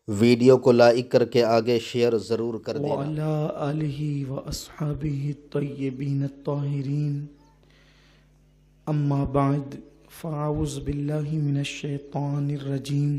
Video کو like کر کے آگے شیئر ضرور کر دینا۔ وعلی آلہ واصحابہ الطیبین الطاہرین، اما بعد فاعوذ باللہ من الشیطان الرجیم،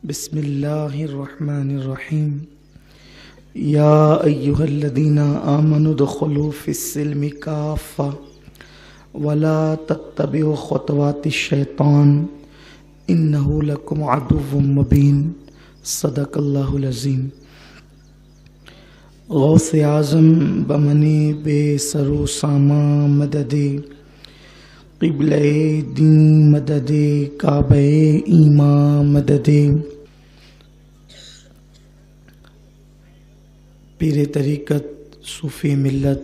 بسم اللہ الرحمن الرحیم۔ یا ایہا الذین آمنوا ادخلوا فی السلم کافہ ولا تتبعوا خطوات الشیطان انہ لکم عدو مبین، صدق اللہ العظیم۔ غوث اعظم بمنی بے سرو ساما مدد قبلہ دین مدد کعبہ ایمان مدد، پیر طریقت صوفی ملت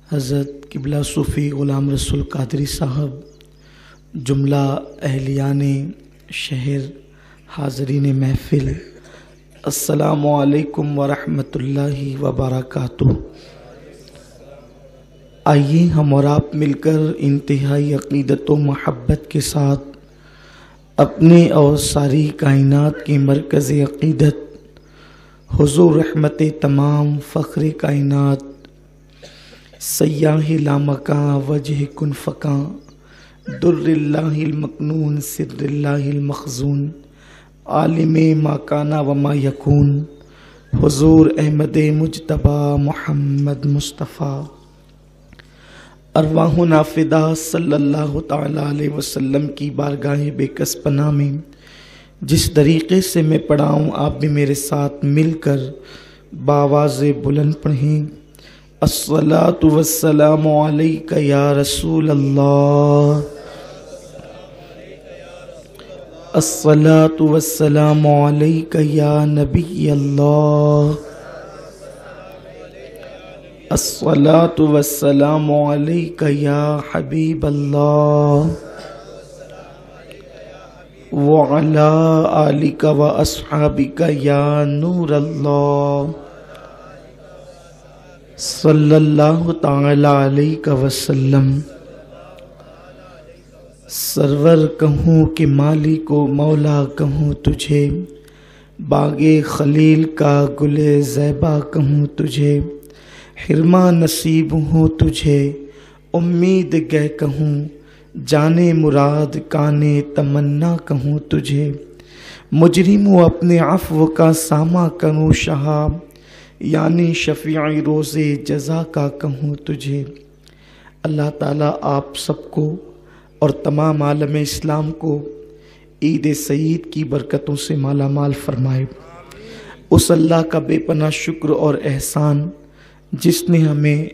حضرت قبلہ صوفی غلام رسول قادری صاحب، جملہ اہلیان شہر، حاضرین محفل، السلام علیکم ورحمۃ اللہ وبرکاتہ۔ آئیے ہم اور آپ مل کر انتہائی عقیدت و محبت کے ساتھ اپنے اور ساری کائنات کے مرکز عقیدت حضور رحمت تمام فخر کائنات سیاہ لامکاں وجہ کن فکاں در اللہ المکنون سر اللہ المخزون عالم ما کانا وما یکون حضور احمد مجتبی محمد مصطفیٰ، ارواحنا فدا صلی اللہ تعالیٰ علیہ وسلم کی بارگاہ بے کس پناہ میں جس طریقے سے میں پڑھا ہوں آپ بھی میرے ساتھ مل کر بآواز بلند پڑھیں۔ الصلاۃ والسلام علیک یا رسول اللہ، الصلاۃ والسلام علیک یا نبی اللہ، الصلاۃ والسلام علیک یا حبیب اللہ، وعلی آلک و اصحابک یا نور اللہ، صلی اللہ تعالی علیہ وسلم۔ سرور کہوں کہ مالک و مولا کہوں تجھے، باغ خلیل کا گل زیبا کہوں تجھے، حرمہ نصیب ہوں تجھے امید گہ کہوں، جانے مراد کانے تمنا کہوں تجھے، مجرم و اپنے عفو کا سامہ کروں شہا، یعنی شفیع روز جزا کا کہوں تجھے۔ اللہ تعالیٰ آپ سب کو اور تمام عالم اسلام کو عید سعید کی برکتوں سے مالا مال فرمائے۔ اس اللہ کا بے پناہ شکر اور احسان جس نے ہمیں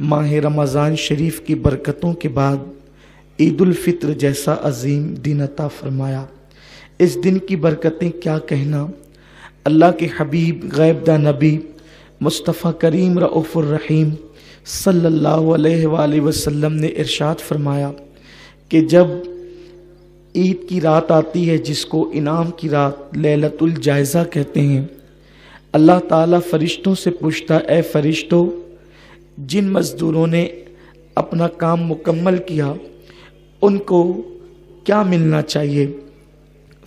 ماہ رمضان شریف کی برکتوں کے بعد عید الفطر جیسا عظیم دن عطا فرمایا۔ اس دن کی برکتیں کیا کہنا۔ اللہ کے حبیب غیب داں نبی مصطفیٰ کریم رؤوف الرحیم صلی اللہ علیہ وآلہ وسلم نے ارشاد فرمایا کہ جب عید کی رات آتی ہے جس کو انعام کی رات لیلۃ الجائزہ کہتے ہیں، اللہ تعالیٰ فرشتوں سے پوچھتا، اے فرشتوں، جن مزدوروں نے اپنا کام مکمل کیا ان کو کیا ملنا چاہیے؟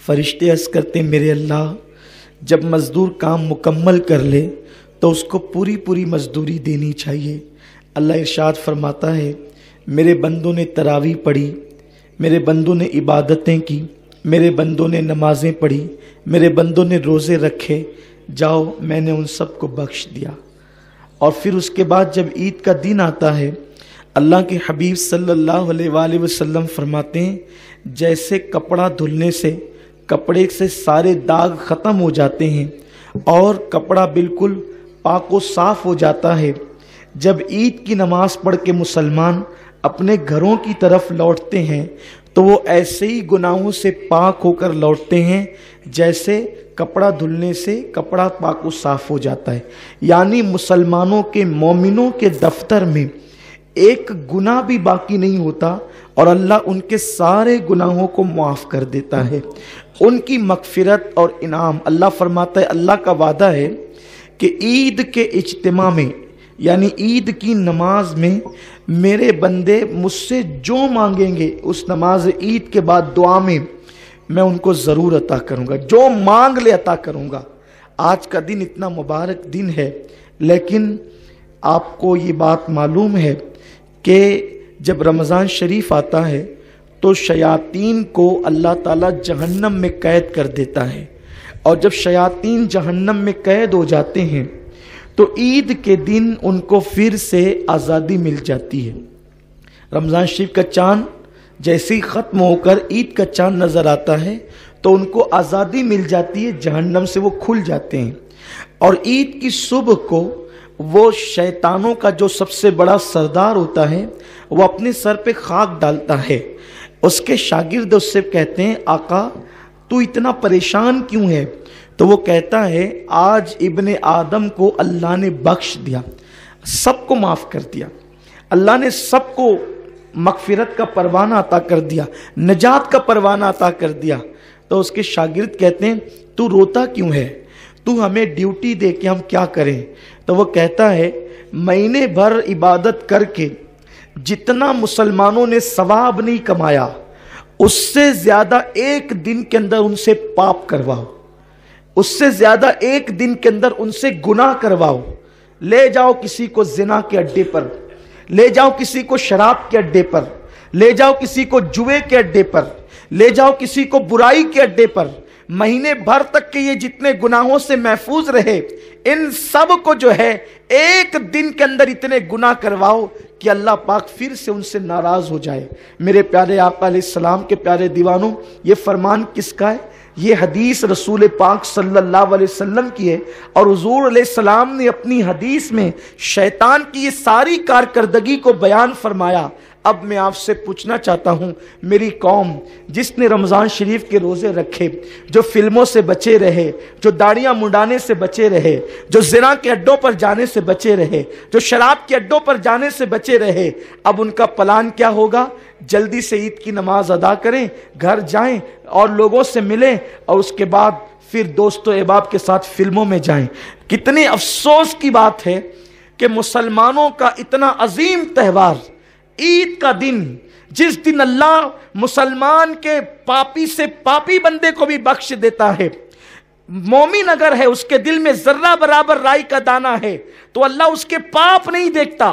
فرشتے عرض کرتے، میرے اللہ، جب مزدور کام مکمل کر لے تو اس کو پوری مزدوری دینی چاہیے۔ اللہ ارشاد فرماتا ہے، میرے بندوں نے تراویح پڑھی، میرے بندوں نے عبادتیں کی، میرے بندوں نے نمازیں پڑھی، میرے بندوں نے روزے رکھے، جاؤ میں نے ان سب کو بخش دیا۔ اور پھر اس کے بعد جب عید کا دن آتا ہے، اللہ کے حبیب صلی اللہ علیہ وآلہ وسلم فرماتے ہیں، جیسے کپڑا دھلنے سے کپڑے سے سارے داغ ختم ہو جاتے ہیں اور کپڑا بالکل پاک و صاف ہو جاتا ہے، جب عید کی نماز پڑھ کے مسلمان اپنے گھروں کی طرف لوٹتے ہیں تو وہ ایسے ہی گناہوں سے پاک ہو کر لوٹتے ہیں جیسے کپڑا دھلنے سے کپڑا پاک و صاف ہو جاتا ہے۔ یعنی مسلمانوں کے مومنوں کے دفتر میں ایک گناہ بھی باقی نہیں ہوتا اور اللہ ان کے سارے گناہوں کو معاف کر دیتا ہے۔ ان کی مغفرت اور انعام، اللہ فرماتا ہے، اللہ کا وعدہ ہے کہ عید کے اجتماع میں یعنی عید کی نماز میں میرے بندے مجھ سے جو مانگیں گے اس نماز عید کے بعد دعا میں میں ان کو ضرور عطا کروں گا، جو مانگ لے عطا کروں گا۔ آج کا دن اتنا مبارک دن ہے، لیکن آپ کو یہ بات معلوم ہے کہ جب رمضان شریف آتا ہے تو شیاطین کو اللہ تعالیٰ جہنم میں قید کر دیتا ہے، اور جب شیاطین جہنم میں قید ہو جاتے ہیں تو عید کے دن ان کو پھر سے آزادی مل جاتی ہے۔ رمضان شریف کا چاند جیسے ہی ختم ہو کر عید کا چاند نظر آتا ہے تو ان کو آزادی مل جاتی ہے، جہنم سے وہ کھل جاتے ہیں، اور عید کی صبح کو وہ شیطانوں کا جو سب سے بڑا سردار ہوتا ہے وہ اپنے سر پہ خاک ڈالتا ہے۔ اس کے شاگرد اس سے کہتے ہیں آقا تو اتنا پریشان کیوں ہے؟ تو وہ کہتا ہے آج ابن آدم کو اللہ نے بخش دیا، سب کو معاف کر دیا، اللہ نے سب کو مغفرت کا پروانہ عطا کر دیا، نجات کا پروانہ عطا کر دیا۔ تو اس کے شاگرد کہتے ہیں تو روتا کیوں ہے؟ تو ہمیں ڈیوٹی دے کے ہم کیا کریں؟ تو وہ کہتا ہے مہینے بھر عبادت کر کے جتنا مسلمانوں نے ثواب نہیں کمایا اس سے زیادہ ایک دن کے اندر ان سے پاپ کرواؤ، اس سے زیادہ ایک دن کے اندر ان سے گناہ کرواؤ۔ لے جاؤ کسی کو زنا کے اڈے پر، لے جاؤ کسی کو شراب کے اڈے پر، لے جاؤ کسی کو جوئے کے اڈے پر، لے جاؤ کسی کو برائی کے اڈے پر، مہینے بھر تک کے یہ جتنے گناہوں سے محفوظ رہے ان سب کو جو ہے ایک دن کے اندر اتنے گناہ کرواؤ کہ اللہ پاک پھر سے ان سے ناراض ہو جائے۔ میرے پیارے آقا علیہ السلام کے پیارے دیوانوں، یہ فرمان کس کا ہے؟ یہ حدیث رسول پاک صلی اللہ علیہ وسلم کی ہے، اور حضور علیہ السلام نے اپنی حدیث میں شیطان کی یہ ساری کارکردگی کو بیان فرمایا۔ اب میں آپ سے پوچھنا چاہتا ہوں، میری قوم جس نے رمضان شریف کے روزے رکھے، جو فلموں سے بچے رہے، جو داڑیاں منڈانے سے بچے رہے، جو زنا کے اڈوں پر جانے سے بچے رہے، جو شراب کے اڈوں پر جانے سے بچے رہے، اب ان کا پلان کیا ہوگا؟ جلدی سے عید کی نماز ادا کریں، گھر جائیں اور لوگوں سے ملیں، اور اس کے بعد پھر دوست و احباب کے ساتھ فلموں میں جائیں۔ کتنے افسوس کی بات ہے کہ مسلمانوں کا اتنا عظیم تہوار عید کا دن، جس دن اللہ مسلمان کے پاپی سے پاپی بندے کو بھی بخش دیتا ہے، مومن اگر ہے اس کے دل میں ذرہ برابر رائی کا دانہ ہے تو اللہ اس کے پاپ نہیں دیکھتا۔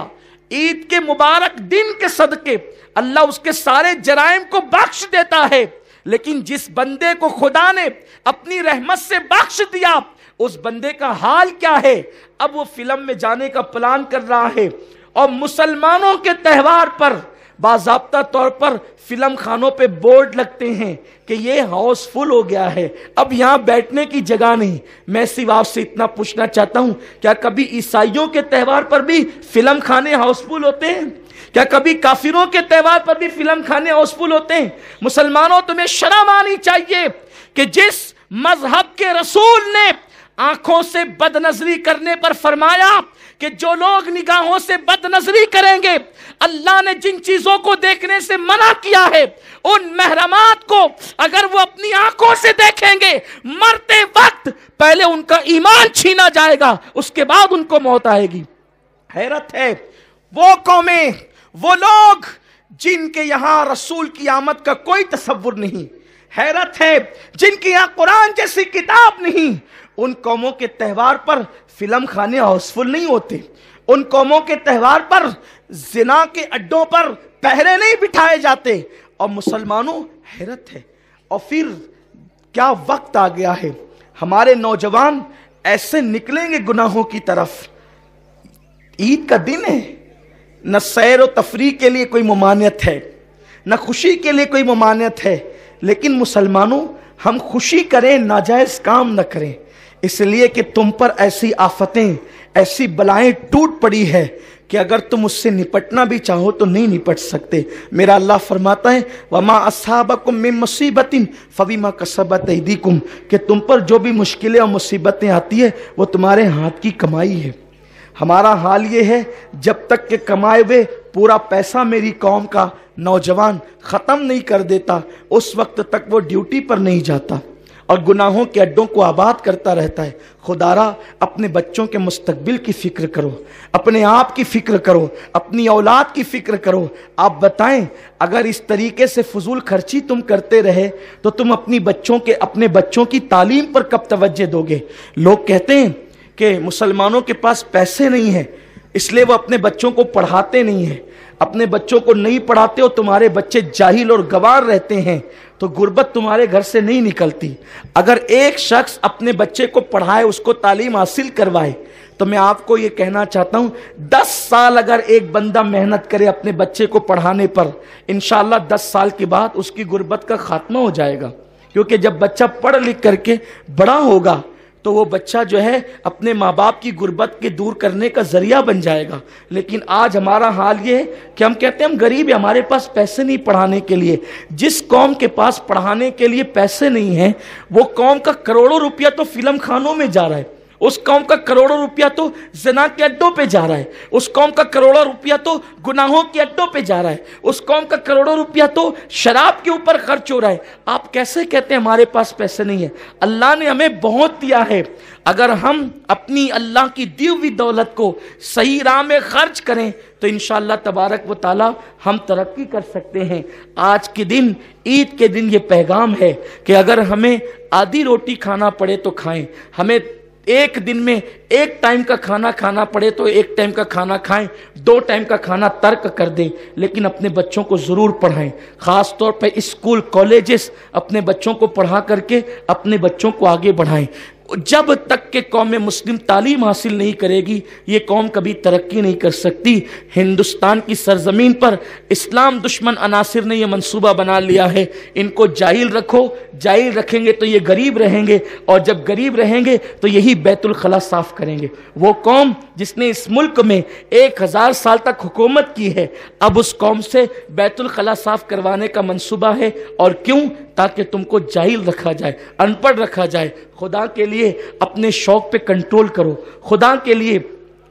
عید کے مبارک دن کے صدقے اللہ اس کے سارے جرائم کو بخش دیتا ہے، لیکن جس بندے کو خدا نے اپنی رحمت سے بخش دیا اس بندے کا حال کیا ہے؟ اب وہ فلم میں جانے کا پلان کر رہا ہے، اور مسلمانوں کے تہوار پر باضابطہ طور پر فلم خانوں پہ بورڈ لگتے ہیں کہ یہ ہاؤس فل ہو گیا ہے، اب یہاں بیٹھنے کی جگہ نہیں۔ میں صرف آپ سے اتنا پوچھنا چاہتا ہوں، کیا کبھی عیسائیوں کے تہوار پر بھی فلم خانے ہاؤس فل ہوتے ہیں؟ کیا کبھی کافروں کے تہوار پر بھی فلم خانے ہاؤس فل ہوتے ہیں؟ مسلمانوں تمہیں شرم آنی چاہیے کہ جس مذہب کے رسول نے آنکھوں سے بد نظری کرنے پر فرمایا کہ جو لوگ نگاہوں سے بد نظری کریں گے، اللہ نے جن چیزوں کو دیکھنے سے منع کیا ہے ان محرمات کو اگر وہ اپنی آنکھوں سے دیکھیں گے، مرتے وقت پہلے ان کا ایمان چھینا جائے گا، اس کے بعد ان کو موت آئے گی۔ حیرت ہے وہ قومیں، وہ لوگ جن کے یہاں رسول کی آمد کا کوئی تصور نہیں، حیرت ہے جن کے یہاں قرآن جیسی کتاب نہیں، ان قوموں کے تہوار پر فلم خانے ہاؤس فل نہیں ہوتے، ان قوموں کے تہوار پر زنا کے اڈوں پر پہرے نہیں بٹھائے جاتے، اور مسلمانوں حیرت ہے۔ اور پھر کیا وقت آ گیا ہے، ہمارے نوجوان ایسے نکلیں گے گناہوں کی طرف۔ عید کا دن ہے، نہ سیر و تفریح کے لیے کوئی ممانعت ہے، نہ خوشی کے لیے کوئی ممانعت ہے، لیکن مسلمانوں ہم خوشی کریں، ناجائز کام نہ کریں، اس لیے کہ تم پر ایسی آفتیں، ایسی بلائیں ٹوٹ پڑی ہے کہ اگر تم اس سے نپٹنا بھی چاہو تو نہیں نپٹ سکتے۔ میرا اللہ فرماتا ہے وَمَا أَصْحَابَكُم مِّن مُّصِيبَةٍ فَبِمَا كَسَبَتْ أَيْدِيكُم، کہ تم پر جو بھی مشکلیں اور مصیبتیں آتی ہیں وہ تمہارے ہاتھ کی کمائی ہے۔ ہمارا حال یہ ہے جب تک کہ کمائے ہوئے پورا پیسہ میری قوم کا نوجوان ختم نہیں کر دیتا اس وقت تک وہ ڈیوٹی پر نہیں جاتا، اور گناہوں کے اڈوں کو آباد کرتا رہتا ہے۔ خدارا اپنے بچوں کے مستقبل کی فکر کرو، اپنے آپ کی فکر کرو، اپنی اولاد کی فکر کرو۔ آپ بتائیں اگر اس طریقے سے فضول خرچی تم کرتے رہے تو تم اپنے بچوں کی تعلیم پر کب توجہ دو گے؟ لوگ کہتے ہیں کہ مسلمانوں کے پاس پیسے نہیں ہیں اس لیے وہ اپنے بچوں کو پڑھاتے نہیں ہیں۔ اپنے بچوں کو نہیں پڑھاتے ہو، تمہارے بچے جاہل اور گوار رہتے ہیں تو غربت تمہارے گھر سے نہیں نکلتی۔ اگر ایک شخص اپنے بچے کو پڑھائے، اس کو تعلیم حاصل کروائے، تو میں آپ کو یہ کہنا چاہتا ہوں 10 سال اگر ایک بندہ محنت کرے اپنے بچے کو پڑھانے پر، انشاءاللہ 10 سال کے بعد اس کی غربت کا خاتمہ ہو جائے گا۔ کیونکہ جب بچہ پڑھ لکھ کر کے بڑا ہوگا تو وہ بچہ جو ہے اپنے ماں باپ کی غربت کے دور کرنے کا ذریعہ بن جائے گا۔ لیکن آج ہمارا حال یہ ہے کہ ہم کہتے ہیں ہم غریب ہیں، ہمارے پاس پیسے نہیں پڑھانے کے لیے۔ جس قوم کے پاس پڑھانے کے لیے پیسے نہیں ہیں، وہ قوم کا کروڑوں روپیہ تو فلم خانوں میں جا رہا ہے، اس قوم کا کروڑوں روپیہ تو زنا کے اڈوں پہ جا رہا ہے، اس قوم کا کروڑوں روپیہ تو گناہوں کے اڈوں پہ جا رہا ہے، اس قوم کا کروڑوں روپیہ تو شراب کے اوپر خرچ ہو رہا ہے۔ آپ کیسے کہتے ہیں ہمارے پاس پیسے نہیں ہیں؟ اللہ نے ہمیں بہت دیا ہے۔ اگر ہم اپنی اللہ کی دی ہوئی دولت کو صحیح راہ میں خرچ کریں تو انشاءاللہ تبارک و تعالی ہم ترقی کر سکتے ہیں۔ آج کے دن، عید کے دن، یہ پیغام ہے کہ اگر ہمیں آدھی روٹی کھانا پڑے تو کھائیں، ہمیں ایک دن میں ایک ٹائم کا کھانا کھانا پڑے تو ایک ٹائم کا کھانا کھائیں، 2 ٹائم کا کھانا ترک کر دیں، لیکن اپنے بچوں کو ضرور پڑھائیں۔ خاص طور پہ اسکول کالجز اپنے بچوں کو پڑھا کر کے اپنے بچوں کو آگے بڑھائیں۔ جب تک کہ قوم مسلم تعلیم حاصل نہیں کرے گی، یہ قوم کبھی ترقی نہیں کر سکتی۔ ہندوستان کی سرزمین پر اسلام دشمن عناصر نے یہ منصوبہ بنا لیا ہے، ان کو جاہل رکھو، جاہل رکھیں گے تو یہ غریب رہیں گے، اور جب غریب رہیں گے تو یہی بیت الخلا صاف کریں گے۔ وہ قوم جس نے اس ملک میں 1000 سال تک حکومت کی ہے، اب اس قوم سے بیت الخلا صاف کروانے کا منصوبہ ہے۔ اور کیوں؟ تاکہ تم کو جاہل رکھا جائے، ان پڑھ رکھا جائے۔ خدا کے لیے اپنے شوق پہ کنٹرول کرو، خدا کے لیے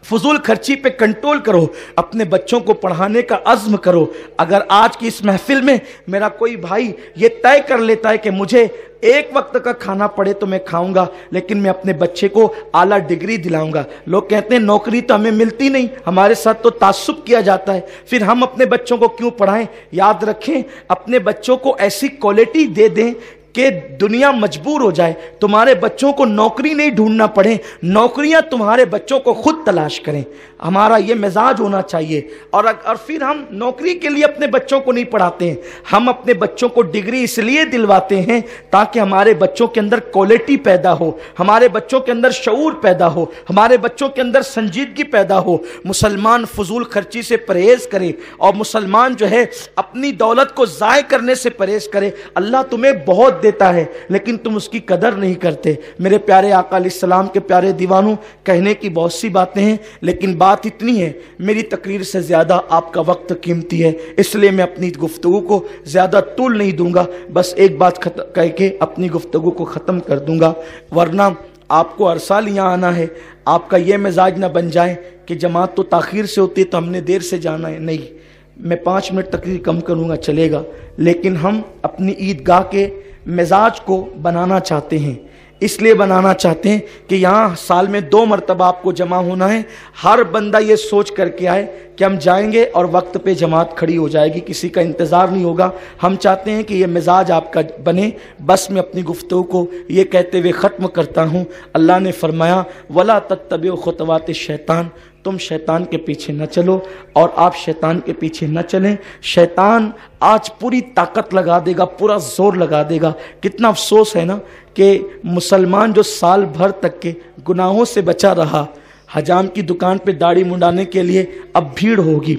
فضول خرچی پہ کنٹرول کرو، اپنے بچوں کو پڑھانے کا عزم کرو۔ اگر آج کی اس محفل میں میرا کوئی بھائی یہ طے کر لیتا ہے کہ مجھے ایک وقت کا کھانا پڑے تو میں کھاؤں گا، لیکن میں اپنے بچے کو اعلیٰ ڈگری دلاؤں گا۔ لوگ کہتے ہیں نوکری تو ہمیں ملتی نہیں، ہمارے ساتھ تو تعصب کیا جاتا ہے، پھر ہم اپنے بچوں کو کیوں پڑھائیں؟ یاد رکھیں، اپنے بچوں کو ایسی کوالٹی دے دیں کہ دنیا مجبور ہو جائے، تمہارے بچوں کو نوکری نہیں ڈھونڈنا پڑے، نوکریاں تمہارے بچوں کو خود تلاش کریں۔ ہمارا یہ مزاج ہونا چاہیے۔ اور پھر ہم نوکری کے لیے اپنے بچوں کو نہیں پڑھاتے ہیں، ہم اپنے بچوں کو ڈگری اس لیے دلواتے ہیں تاکہ ہمارے بچوں کے اندر کوالٹی پیدا ہو، ہمارے بچوں کے اندر شعور پیدا ہو، ہمارے بچوں کے اندر سنجیدگی پیدا ہو۔ مسلمان فضول خرچی سے پرہیز کرے، اور مسلمان جو ہے اپنی دولت کو ضائع کرنے سے پرہیز کرے۔ اللہ تمہیں بہت دیتا ہے لیکن تم اس کی قدر نہیں کرتے۔ میرے پیارے آقا علیہ السلام کے پیارے دیوانوں، کہنے کی بہت سی باتیں ہیں لیکن بات اتنی ہے، میری تقریر سے زیادہ آپ کا وقت قیمتی ہے، اس لیے میں اپنی گفتگو کو زیادہ طول نہیں دوں گا، بس ایک بات کہہ کے اپنی گفتگو کو ختم کر دوں گا، ورنہ آپ کو ہر سال یہاں آنا ہے۔ آپ کا یہ مزاج نہ بن جائے کہ جماعت تو تاخیر سے ہوتی ہے تو ہم نے دیر سے جانا ہے۔ نہیں، میں 5 منٹ تقریر کم کروں گا، چلے گا، لیکن ہم اپنی عیدگاہ کے مزاج کو بنانا چاہتے ہیں، اس لیے بنانا چاہتے ہیں کہ یہاں سال میں 2 مرتبہ آپ کو جمع ہونا ہے۔ ہر بندہ یہ سوچ کر کے آئے کہ ہم جائیں گے اور وقت پہ جماعت کھڑی ہو جائے گی، کسی کا انتظار نہیں ہوگا۔ ہم چاہتے ہیں کہ یہ مزاج آپ کا بنے۔ بس میں اپنی گفتگو کو یہ کہتے ہوئے ختم کرتا ہوں۔ اللہ نے فرمایا وَلَا تَتَّبِعُوا خُطُوَاتِ الشَّيْطَانِ، تم شیطان کے پیچھے نہ چلو، اور آپ شیطان کے پیچھے نہ چلیں۔ شیطان آج پوری طاقت لگا دے گا، پورا زور لگا دے گا۔ کتنا افسوس ہے نا کہ مسلمان جو سال بھر تک کے گناہوں سے بچا رہا، حجام کی دکان پہ داڑھی منڈانے کے لیے اب بھیڑ ہوگی،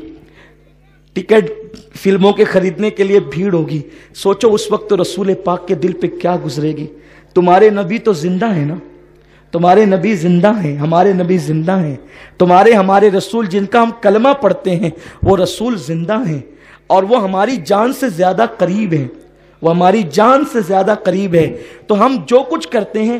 ٹکٹ فلموں کے خریدنے کے لیے بھیڑ ہوگی۔ سوچو اس وقت تو رسول پاک کے دل پہ کیا گزرے گی۔ تمہارے نبی تو زندہ ہیں نا، تمہارے نبی زندہ ہیں، ہمارے نبی زندہ ہیں، ہمارے رسول جن کا ہم کلمہ پڑھتے ہیں وہ رسول زندہ ہیں، اور وہ ہماری جان سے زیادہ قریب ہیں، وہ ہماری جان سے زیادہ قریب ہے۔ تو ہم جو کچھ کرتے ہیں